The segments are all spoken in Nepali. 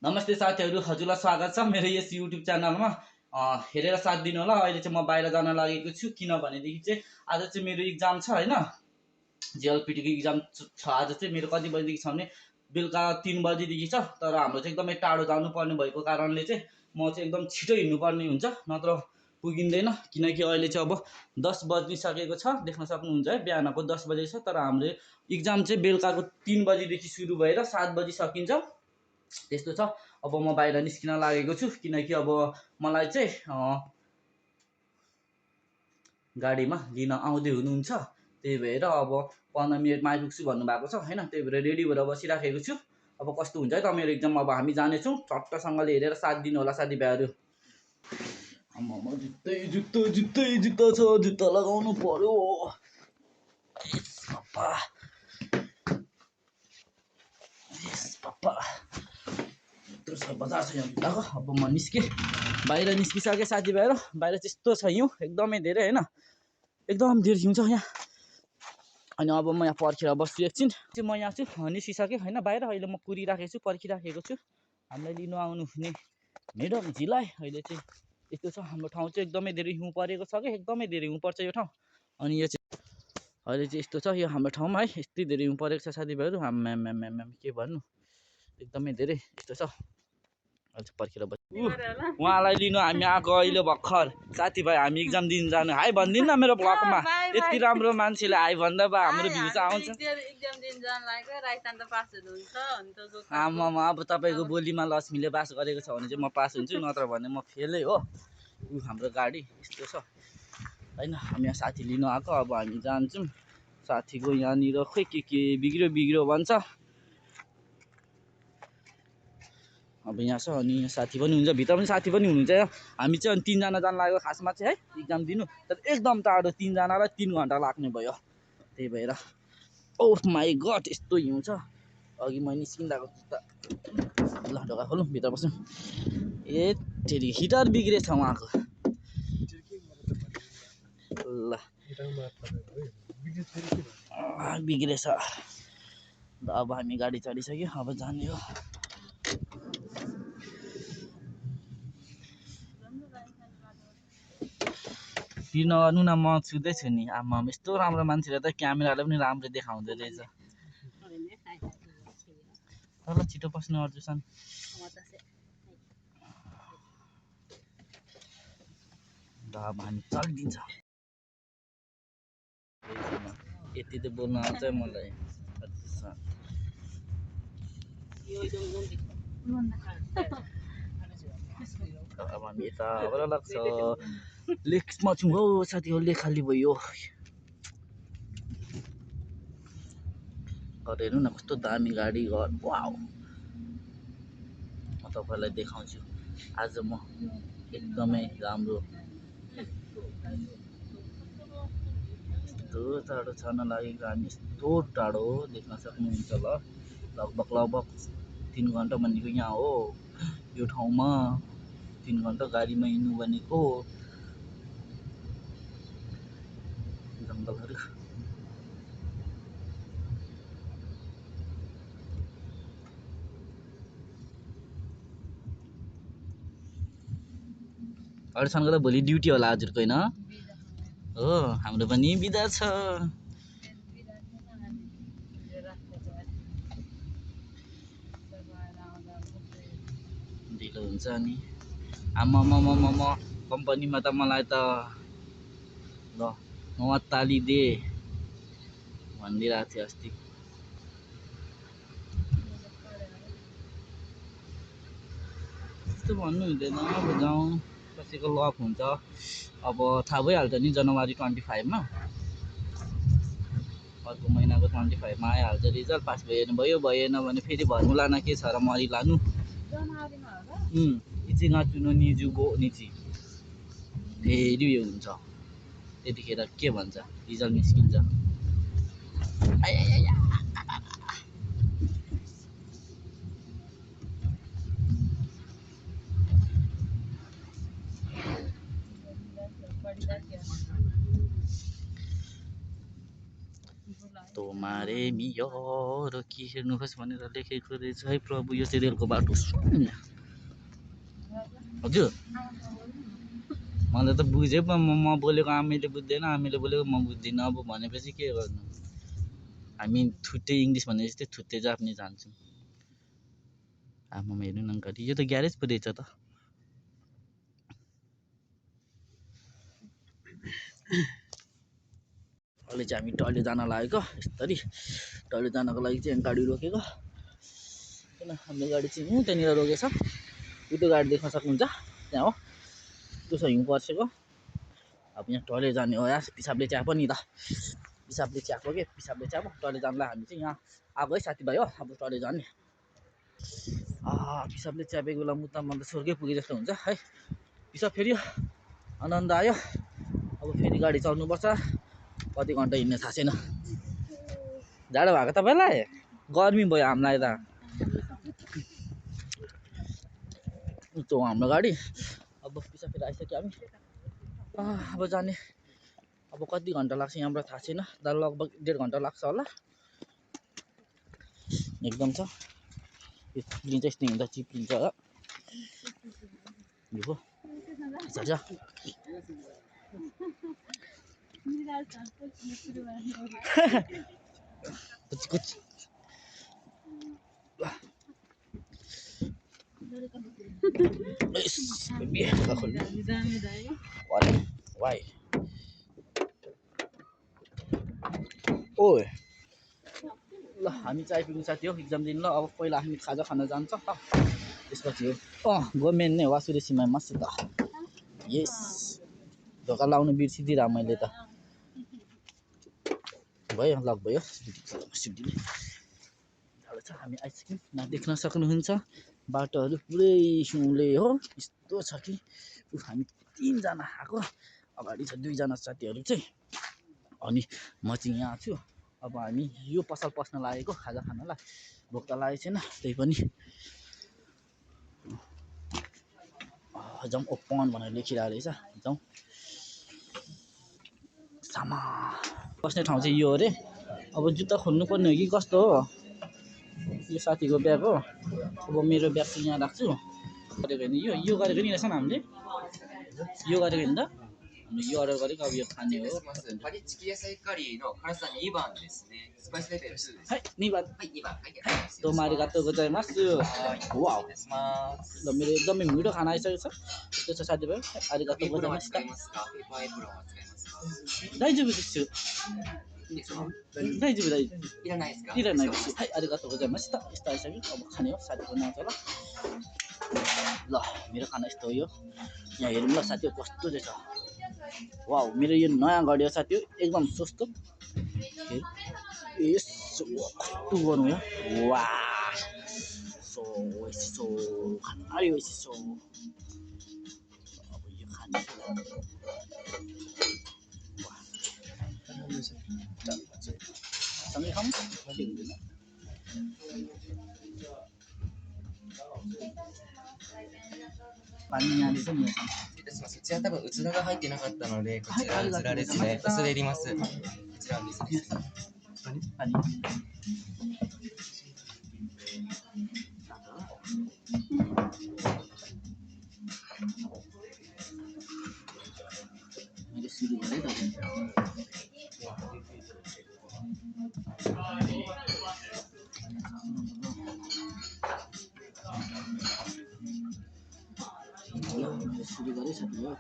नमस्ते साथीहरू, हजुरलाई स्वागत छ मेरो यस युट्युब च्यानलमा। हेरेर साथ दिनु होला। अहिले चाहिँ म बाहिर जान लागेको छु किनभनेदेखि चाहिँ आज चाहिँ मेरो इक्जाम छ हैन। जिएलपिटीको इक्जाम छ आज चाहिँ मेरो कति बजीदेखि छ भने बेलुका 3 बजीदेखि छ। तर हाम्रो चाहिँ एकदमै टाढो जानुपर्ने भएको कारणले चाहिँ म चाहिँ एकदम छिटो हिँड्नुपर्ने हुन्छ, नत्र पुगिँदैन। किनकि अहिले चाहिँ अब 10 बजिसकेको छ, देख्न सक्नुहुन्छ है, बिहानको 10 बजे छ। तर हाम्रो इक्जाम चाहिँ बेलुकाको 3 बजीदेखि सुरु भएर 7 बजी सकिन्छ, त्यस्तो छ। अब म बाहिर निस्किन लागेको छु किनकि अब मलाई चाहिँ गाडीमा लिन आउँदै हुनुहुन्छ, त्यही भएर अब 15 मिनटमा आइपुग्छु भन्नुभएको छ हैन। त्यही भएर रेडी भएर बसिराखेको छु। अब कस्तो हुन्छ है त मेरो इक्जाम, अब हामी जानेछौँ। चट्टसँगले हेरेर साथ दिनु होला साथीभाइहरू। जुत्ता छ, जुत्ता लगाउनु पर्यो। बजार छ यहाँ जुत्ताको। अब म निस्केँ, बाहिर निस्किसकेँ साथीभाइहरू। बाहिर त्यस्तो छ हिउँ, एकदमै धेरै होइन, एकदम धेरै हिउँ छ यहाँ। अनि अब म यहाँ पर्खेर बस्छु एकछिन। म यहाँ छु, निस्किसकेँ होइन बाहिर। अहिले म कुरिराखेको छु, पर्खिराखेको छु हामीलाई लिनु आउनु हुने मेडमजीलाई। अहिले चाहिँ यस्तो छ, हाम्रो ठाउँ चाहिँ एकदमै धेरै हिउँ परेको छ कि एकदमै धेरै हिउँ पर्छ यो ठाउँ। अनि यो चाहिँ अहिले चाहिँ यस्तो छ यो हाम्रो ठाउँमा है, यति धेरै हिउँ परेको छ साथीभाइहरू। के भन्नु, एकदमै धेरै यस्तो छ। पर्खेर उहाँलाई लिनु हामी आएको अहिले भर्खर। साथीभाइ हामी इक्जाम दिन जानु हाई भनिदिनु न मेरो भ्लगमा। यति राम्रो मान्छेले हाई भन्दा बा हाम्रो भ्युज आउँछ। आमामा अब तपाईँको बोलीमा लक्ष्मीले बास गरेको छ भने चाहिँ म पास हुन्छु, नत्र भने म फेलै हो। हाम्रो गाडी यस्तो छ होइन। हामी यहाँ साथी लिनु आएको, अब हामी जान्छौँ। साथीको यहाँनिर खोइ के बिग्रियो भन्छ। अब यहाँ छ अनि साथी पनि हुन्छ, भित्र पनि साथी पनि हुनुहुन्छ। हामी चाहिँ 3 जना जान लाग्यो खासमा चाहिँ है इक्जाम दिनु। तर एकदम टाढो, 3 जनालाई 3 घन्टा लाग्ने भयो। त्यही भएर ओह माई गड यस्तो हिउँ छ। अघि म निस्किँदाको ल ढोका खोलौँ, भित्र बसौँ। ए तेरि हिटर बिग्रेछ उहाँको। ल बिग्रेछ। अब हामी गाडी चढिसक्यो, अब जाने हो। नगर्नु न, म छुँदैछु नि। आमा यस्तो राम्रो मान्छेले त क्यामेराले पनि राम्रो देखाउँदो रहेछ। ल छिटो बस्नु अर्जुसन। अब हामी चलिदिन्छ। यति त बोल्न आउँछ मलाई। अब हामी यताबाट लाग्छ लेकमा छौँ हौ साथीहरू। लेक खाली भयो। हेर्नु न कस्तो दामी गाडी घर। वाउ, म तपाईँलाई देखाउँछु आज म एकदमै राम्रो। यस्तो टाढो छर्न लागेको हामी, यस्तो टाढो देख्न सक्नुहुन्छ। लगभग 3 घन्टा भनेको यहाँ हो, यो ठाउँमा 3 घन्टा गाडीमा हिँड्नु भनेको। जङ्गलहरू अरूसँग त भोलि ड्युटी होला हजुरको होइन हो? हाम्रो पनि बिदा छ। ढिलो हुन्छ नि। आमामामामा कम्पनीमा त मलाई त ल नअत्ताली दे भनिदिरहेको थियो अस्ति। त्यस्तो भन्नु हुँदैन, अब जाउँ, कसैको लक हुन्छ। अब थाहा भइहाल्छ नि जनवरी 25 अर्को महिनाको 25 आइहाल्छ रिजल्ट। पास भयो भएन भने फेरि भर्मुला न के छ र मरि लानु। इचिङ चुनो निजुगो निची फेरि यो हुन्छ। त्यतिखेर के भन्छ, रिजल्ट निस्किन्छ। तोमारे मियर के हेर्नुहोस् भनेर लेखेको रहेछ है प्रभु यो चाहिँ रेलको बाटो हजुर मलाई त बुझ्यो पो म बोलेको आमैले बुझ्दैन आमैले बोलेको म बुझ्दिनँ अब भनेपछि के गर्नु हामी थुट्टै इङ्ग्लिस भने जस्तै थुट्टै जाप्ने जान्छौँ आमामा हेर्नु न गाडी यो त ग्यारेज पो रहेछ त अहिले चाहिँ हामी टोइलेट जान लागेको यसरी टोइलेट जानको लागि चाहिँ गाडी रोकेको किन हाम्रो गाडी चाहिँ त्यहाँनिर रोकेछ त्यो गाडी देख्न सक्नुहुन्छ त्यहाँ हो त्यो छ हिउँ पर्सेको अब यहाँ टोइलेट जाने हो यार पिसाबले च्याप नि त पिसाबले च्याप के पिसाबले च्याप टोइलेट जानलाई हामी चाहिँ यहाँ आएको है साथीभाइ हो अब टोइलेट जाने पिसाबले च्यापेको बेला मुद्दा त स्वर्गै पुगे जस्तो हुन्छ है पिसाब फेरि आनन्द आयो अब फेरि गाडी चल्नुपर्छ कति घन्टा हिँड्ने थाहा छैन जाडो भएको तपाईँलाई गर्मी भयो हामीलाई त त्यो हाम्रो गाडी अब पिसाब फेरि आइसक्यो हामी अब जाने अब कति घन्टा लाग्छ यहाँबाट थाहा छैन लगभग 1.5 घन्टा लाग्छ होला एकदम छ यो चिप्लिन्छ यस्तो हिँड्दा चिप्लिन्छ हो कुछ Why? ओए ल हामी चाहिँ आइपुग्नु साथी हो एक्जाम दिन ल अब पहिला हामी खाजा खान जान्छ त्यसपछि हो गभर्मेन्ट नै वासुरे सीमा मस्त त यस ढोका लाउनु बिर्सिदिरा मैले त भयो लक भयो सिक्दिने जाडो छ हामी आइसक्यौँ न देख्न सक्नुहुन्छ बाटोहरू पुरै हिउँले हो यस्तो छ कि हामी 3 जना आएको अगाडि छ 2 जना साथीहरू चाहिँ अनि म चाहिँ यहाँ छु अब हामी यो पसल पस्न लागेको खाजा खानलाई भोक त लागेको छैन त्यही पनि जाउँ ओपन भनेर लेखिरहेको रहेछ जाउँ सामा बस्ने ठाउँ चाहिँ यो हो रे अब जुत्ता खोल्नु पर्ने हो कि कस्तो हो यो साथीको ब्याग हो अब मेरो ब्याग चाहिँ यहाँ राख्छु गरेको नि यो गरेको नि रहेछ नि हामीले यो गरेको नि त यो अर्डर गरेको अब यो खाने हो パリチキ野菜カリーの辛さ2番ですね。スパイスレベル2です。はい2番はい、2番。はい、ありがとうございます。どうもありがとうございますわお失礼します。 ल मेरो एकदमै मिठो खाना आइसकेको छ यस्तो छ साथीभाइありがとうございました使いますか？ペーパーエプロンは使いますか？大丈夫ですいいですか？大丈夫大丈夫いらないですか？いらないですはいありがとうございましたयस्तो आइसक्यो अब खाने हो साथीको नाम छ ल मेरो खाना यस्तो हो यो यहाँ हेरौँ ल साथी कस्तो रहेछ वाउ मेरो यो नयाँ गाडी हो साथी एकदम सस्तो यसो कस्तो गर्नु यो वा सो यसो खाना यसो अब यो खाने सँगै खाऊँ पानी यहाँ रहेछ निそちら多分うずらが入ってなかったので、こちらうずらですね。恐れ入ります。こちら水です。पानी मैले सुरु गरेँ सुरु गरेँ साथी हो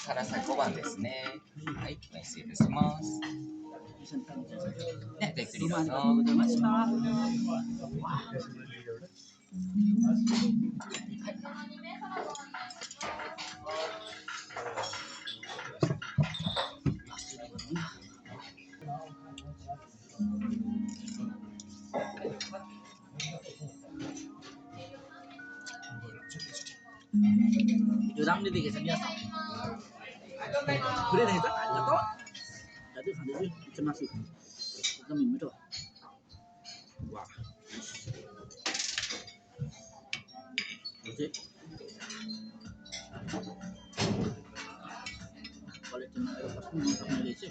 辛さ5番ですね。はい、失礼いたします。ね、ごゆっくりどうぞ。Itu ramai deh kesannya. Boleh deh, ada toh? Ada kan itu termasuk. Kita minum itu. Wah. Oke. Kalau cuma pasti mau sama dia sih.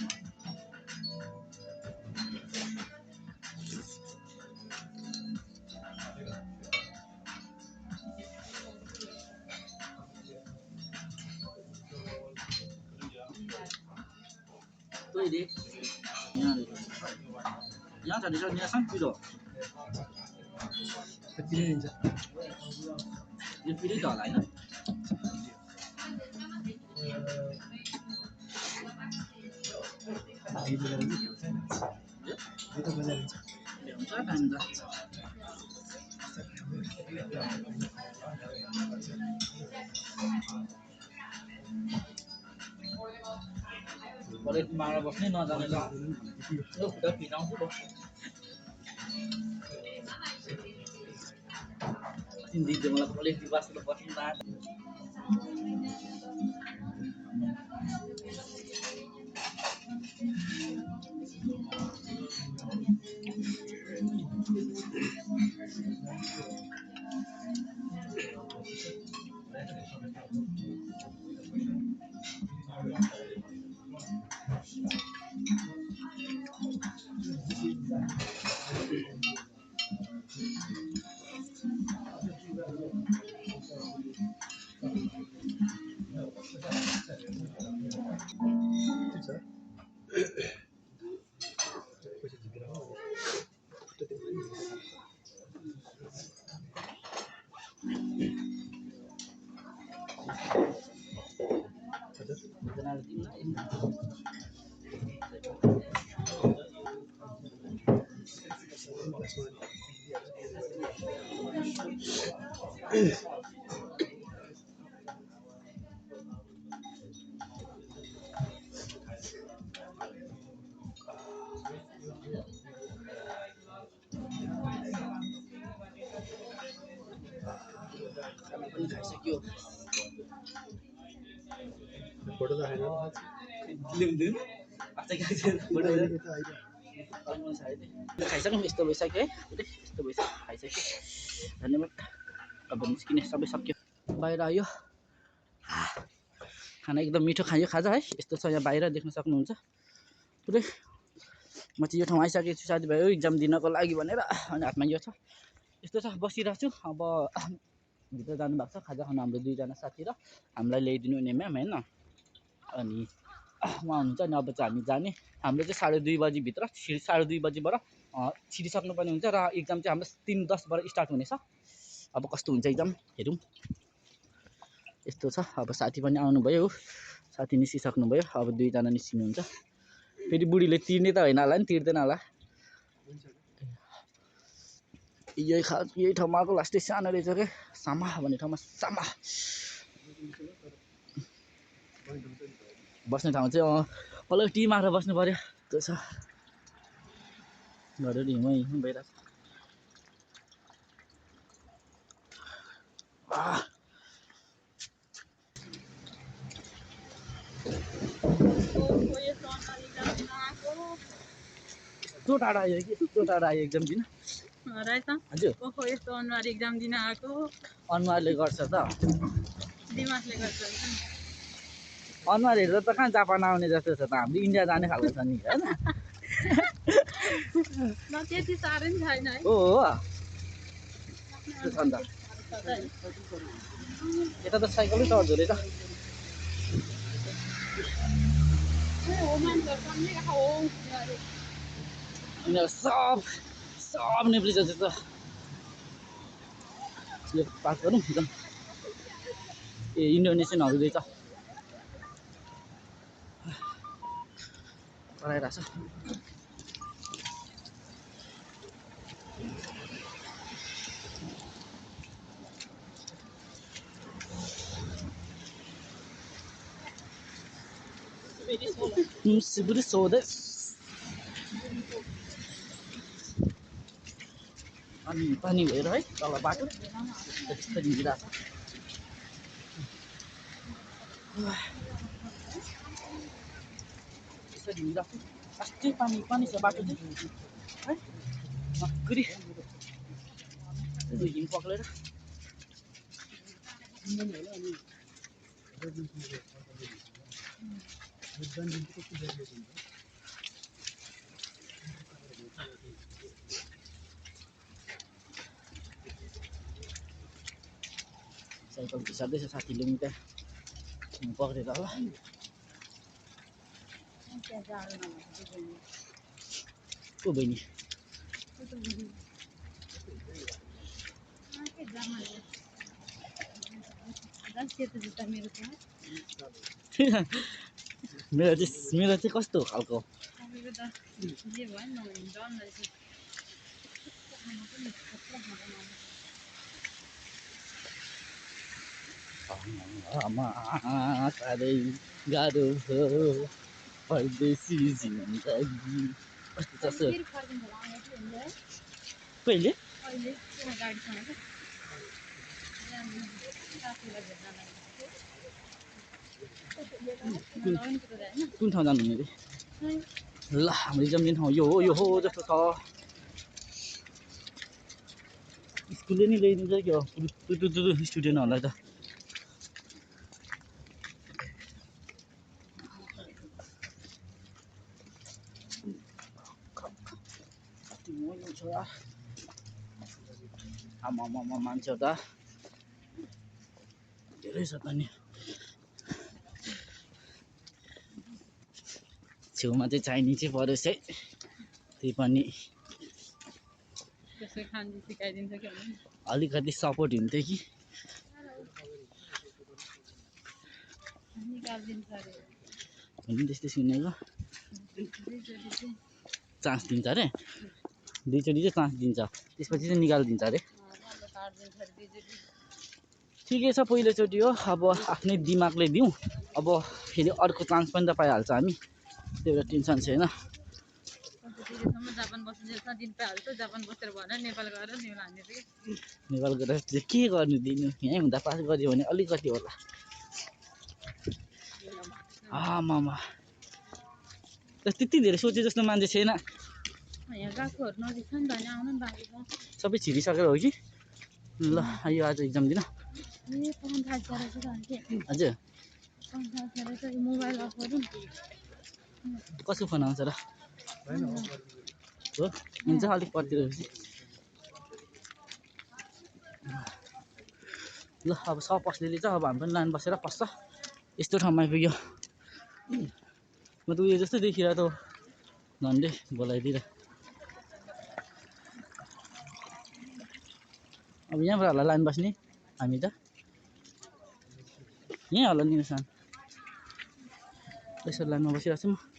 They यहाँ यहाँ छ सर यहाँ सँग पिरो यो पिरै त होला होइन हुन्छ टाइम त कलेज मार बस्नै नजाने ल यो खुट्टा फिटाउँछु ल दिदी मलाई कलेज बस्नु बस्नु पनि खाइसक्यो फोटो त खाएन लिउँदैन अच्छा खाइसक्नु यस्तो भइसक्यो है यस्तो भइसक्यो खाइसक्यो धन्यवाद अब निस्किने सबै सक्यो बाहिर आयो खाना एकदम मिठो खायो खाजा है यस्तो छ यहाँ बाहिर देख्न सक्नुहुन्छ पुरै म चाहिँ यो ठाउँ आइसकेको छु साथीभाइहरू इक्जाम दिनको लागि भनेर अनि हातमा यो छ यस्तो छ बसिरहेको छु अब भित्र जानुभएको छ खाजा खानु हाम्रो दुईजना साथी र हामीलाई ल्याइदिनु हुने म्याम होइन अनि उहाँ हुनुहुन्छ अनि अब चाहिँ हामी जाने हाम्रो चाहिँ 2:30 बजीभित्र 2:30 बजीबाट छिरिसक्नुपर्ने हुन्छ र इक्जाम चाहिँ हाम्रो 3:10बाट स्टार्ट हुनेछ अब कस्तो हुन्छ इक्जाम हेरौँ यस्तो छ अब साथी पनि आउनुभयो साथी निस्किसक्नुभयो अब दुईजना निस्किनुहुन्छ फेरि बुढीले तिर्ने त होइन होला नि तिर्दैन होला यही ठाउँमा आएको लास्टै सानो रहेछ क्या सामा भन्ने ठाउँमा सामा बस्ने ठाउँ चाहिँ अलग टी मारेर बस्नु पर्यो त्यो छ घरहरू हिउँ भइरहेको यस्तो टाढा आयो कि यस्तो टाढा आयो एक्जाम दिन हजुर यस्तो अनुहार एक्जाम दिन आएको अनुहारले गर्छ त दिमागले गर्छ अनुहार हेरेर त कहाँ जापान आउने जस्तो छ त हाम्रो इन्डिया जाने खालको छ नि होइन त्यति साह्रै नि छैन है हो छ नि त यता त साइकलै चढ्दो रहेछ यिनीहरू सब नेपाली छ त्यस्तो यो पास गरौँ एकदम ए इन्डोनेसियनहरू रहेछ कराइरहेछ Seguro sodas. अनि पानी भएर है तल बाटो त्यस्तो हिँडिरहेको छ यसरी हिँडिरहेको छु अस्ति पानी छ बाटो चाहिँ है नक्करी हिउँ पक्रेर साइकल घिसार्दैछ साथीले पनि त्यहाँ हिउँ पक्रेर होला को बहिनी मेरो चाहिँ कस्तो खालको साह्रै गाह्रो हो परदेशी जिन्दगी कस्तो छ कहिले कुन ठाउँ जानुहुने अरे ल हाम्रो इक्जाम दिने ठाउँ यो हो जस्तो छ स्कुलले नि ल्याइदिन्छ क्या स्टुडेन्टहरूलाई त आमा मान्छे त धेरै छ त नि छेउमा चाहिँ चाइनिज चाहिँ परेछ है त्यही पनि अलिकति सपोर्ट हुन्थ्यो कि हुनु त्यस्तै सुनेको चान्स दिन्छ अरे दुईचोटि चाहिँ चान्स दिन्छ त्यसपछि चाहिँ निकालिदिन्छ अरे ठिकै छ पहिलोचोटि हो अब आफ्नै दिमागले दिउँ अब फेरि अर्को चान्स पनि त पाइहाल्छ हामी त्यो एउटा टेन्सन छैन नेपाल गएर के गर्नु दिनु यहीँ हुँदा पास गऱ्यो भने अलिकति होला आमामा त्यति धेरै सोचे जस्तो मान्छे छैन सबै छिरिसकेर हो कि ल यो आज इक्जाम दिन हजुर कसको फोन आउँछ र हो हुन्छ अलिक पर्तिर ल अब सब पस्नेले चाहिँ अब हामी पनि लाइन बसेर पस्छ यस्तो ठाउँमा आइपुग्यो म त उयो जस्तो देखिरहेको त झन्डै बोलाइदिएर अब यहाँबाट होला लाइन बस्ने हामी त यहीँ होला नि सान यसो लाइनमा बसिरहेको छु म